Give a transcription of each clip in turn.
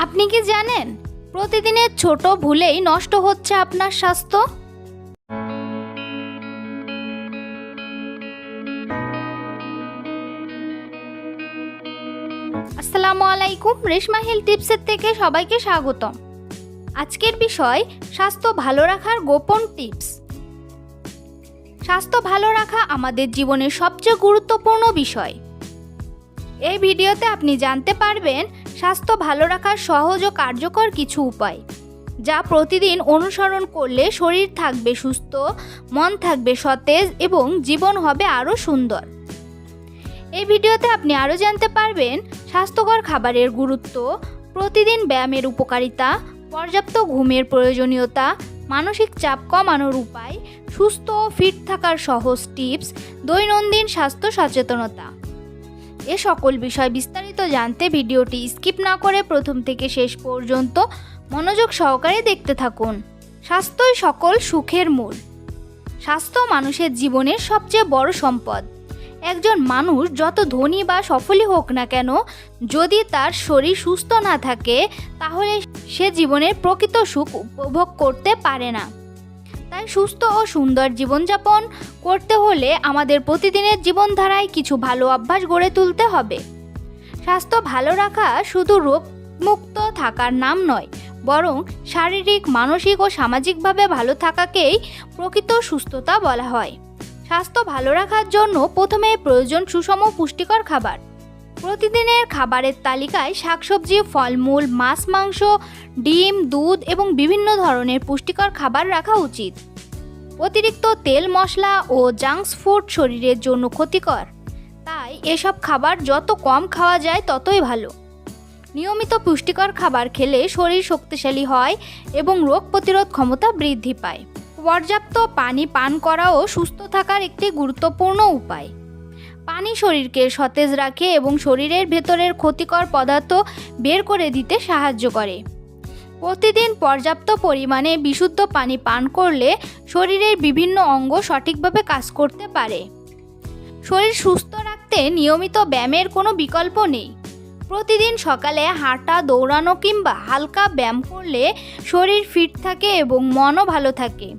আপনি কি জানেন প্রতিদিনের ছোট ভুলেই নষ্ট হচ্ছে আপনার স্বাস্থ্য? আসসালামু আলাইকুম, রেশমা হেলথ টিপসের থেকে সবাইকে স্বাগতম। আজকের বিষয় স্বাস্থ্য ভালো রাখার গোপন টিপস। স্বাস্থ্য ভালো রাখা আমাদের জীবনের সবচেয়ে গুরুত্বপূর্ণ বিষয়। এই ভিডিওতে আপনি জানতে পারবেন স্বাস্থ্য ভালো রাখার সহজ ও কার্যকর কিছু উপায়, যা প্রতিদিন অনুসরণ করলে শরীর থাকবে সুস্থ, মন থাকবে সতেজ এবং জীবন হবে আরও সুন্দর। এই ভিডিওতে আপনি আরও জানতে পারবেন স্বাস্থ্যকর খাবারের গুরুত্ব, প্রতিদিন ব্যায়ামের উপকারিতা, পর্যাপ্ত ঘুমের প্রয়োজনীয়তা, মানসিক চাপ কমানোর উপায়, সুস্থ ও ফিট থাকার সহজ টিপস, দৈনন্দিন স্বাস্থ্য সচেতনতা। এ সকল বিষয় বিস্তারিত জানতে ভিডিওটি স্কিপ না করে প্রথম থেকে শেষ পর্যন্ত মনোযোগ সহকারে দেখতে থাকুন। স্বাস্থ্যই সকল সুখের মূল। স্বাস্থ্য মানুষের জীবনের সবচেয়ে বড় সম্পদ। একজন মানুষ যত ধনী বা সফলই হোক না কেন, যদি তার শরীর সুস্থ না থাকে তাহলে সে জীবনের প্রকৃত সুখ উপভোগ করতে পারে না। তাই সুস্থ ও সুন্দর জীবনযাপন করতে হলে আমাদের প্রতিদিনের জীবনধারায় কিছু ভালো অভ্যাস গড়ে তুলতে হবে। স্বাস্থ্য ভালো রাখা শুধু রোগমুক্ত থাকার নাম নয়, বরং শারীরিক, মানসিক ও সামাজিকভাবে ভালো থাকাকেই প্রকৃত সুস্থতা বলা হয়। স্বাস্থ্য ভালো রাখার জন্য প্রথমে প্রয়োজন সুষম পুষ্টিকর খাবার। প্রতিদিনের খাবারের তালিকায় শাকসবজি, ফলমূল, মাছ, মাংস, ডিম, দুধ এবং বিভিন্ন ধরনের পুষ্টিকর খাবার রাখা উচিত। অতিরিক্ত তেল, মশলা ও জাঙ্কস ফুড শরীরের জন্য ক্ষতিকর, তাই এসব খাবার যত কম খাওয়া যায় ততই ভালো। নিয়মিত পুষ্টিকর খাবার খেলে শরীর শক্তিশালী হয় এবং রোগ প্রতিরোধ ক্ষমতা বৃদ্ধি পায়। পর্যাপ্ত পানি পান করাও সুস্থ থাকার একটি গুরুত্বপূর্ণ উপায়। পানি শরীরকে সতেজ রাখে এবং শরীরের ভেতরের ক্ষতিকর পদার্থ বের করে দিতে সাহায্য করে। প্রতিদিন পর্যাপ্ত পরিমাণে বিশুদ্ধ পানি পান করলে শরীরের বিভিন্ন অঙ্গ সঠিকভাবে কাজ করতে পারে। শরীর সুস্থ রাখতে নিয়মিত ব্যায়ামের কোনো বিকল্প নেই। প্রতিদিন সকালে হাঁটা, দৌড়ানো কিংবা হালকা ব্যায়াম করলে শরীর ফিট থাকে এবং মনও ভালো থাকে।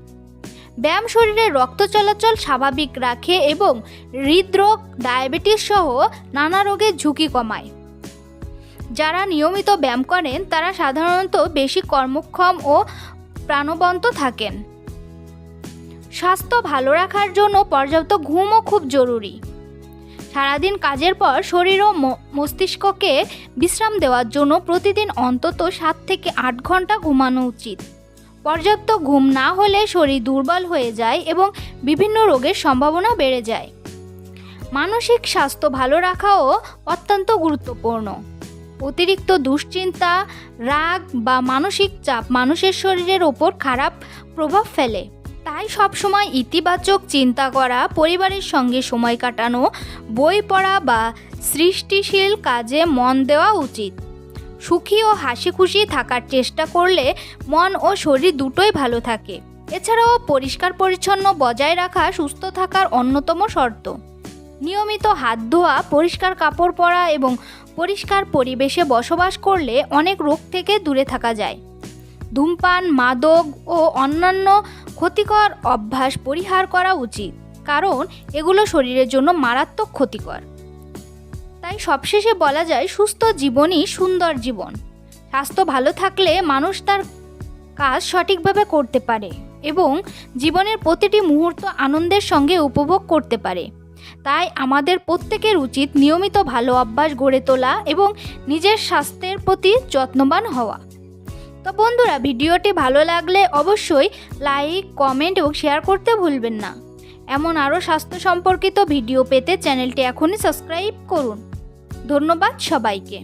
ব্যায়াম শরীরে রক্ত চলাচল স্বাভাবিক রাখে এবং হৃদরোগ, ডায়াবেটিস সহ নানা রোগের ঝুঁকি কমায়। যারা নিয়মিত ব্যায়াম করেন তারা সাধারণত বেশি কর্মক্ষম ও প্রাণবন্ত থাকেন। স্বাস্থ্য ভালো রাখার জন্য পর্যাপ্ত ঘুমও খুব জরুরি। সারাদিন কাজের পর শরীর ও মস্তিষ্ককে বিশ্রাম দেওয়ার জন্য প্রতিদিন অন্তত 7 থেকে 8 ঘন্টা ঘুমানো উচিত। পর্যাপ্ত ঘুম না হলে শরীর দুর্বল হয়ে যায় এবং বিভিন্ন রোগের সম্ভাবনা বেড়ে যায়। মানসিক স্বাস্থ্য ভালো রাখাও অত্যন্ত গুরুত্বপূর্ণ। অতিরিক্ত দুশ্চিন্তা, রাগ বা মানসিক চাপ মানুষের শরীরের ওপর খারাপ প্রভাব ফেলে। তাই সবসময় ইতিবাচক চিন্তা করা, পরিবারের সঙ্গে সময় কাটানো, বই পড়া বা সৃষ্টিশীল কাজে মন দেওয়া উচিত। সুখী ও হাসি খুশি থাকার চেষ্টা করলে মন ও শরীর দুটোই ভালো থাকে। এছাড়াও পরিষ্কার পরিচ্ছন্ন বজায় রাখা সুস্থ থাকার অন্যতম শর্ত। নিয়মিত হাত ধোয়া, পরিষ্কার কাপড় পরা এবং পরিষ্কার পরিবেশে বসবাস করলে অনেক রোগ থেকে দূরে থাকা যায়। ধূমপান, মাদক ও অন্যান্য ক্ষতিকর অভ্যাস পরিহার করা উচিত, কারণ এগুলো শরীরের জন্য মারাত্মক ক্ষতিকর। তাই সবশেষে বলা যায় সুস্থ জীবনই সুন্দর জীবন। স্বাস্থ্য ভালো থাকলে মানুষ তার কাজ সঠিকভাবে করতে পারে এবং জীবনের প্রতিটি মুহূর্ত আনন্দের সঙ্গে উপভোগ করতে পারে। তাই আমাদের প্রত্যেকের উচিত নিয়মিত ভালো অভ্যাস গড়ে তোলা এবং নিজের স্বাস্থ্যের প্রতি যত্নবান হওয়া। তো বন্ধুরা, ভিডিওটি ভালো লাগলে অবশ্যই লাইক, কমেন্ট এবং শেয়ার করতে ভুলবেন না। এমন আরও স্বাস্থ্য সম্পর্কিত ভিডিও পেতে চ্যানেলটি এখনই সাবস্ক্রাইব করুন। ধন্যবাদ সবাইকে।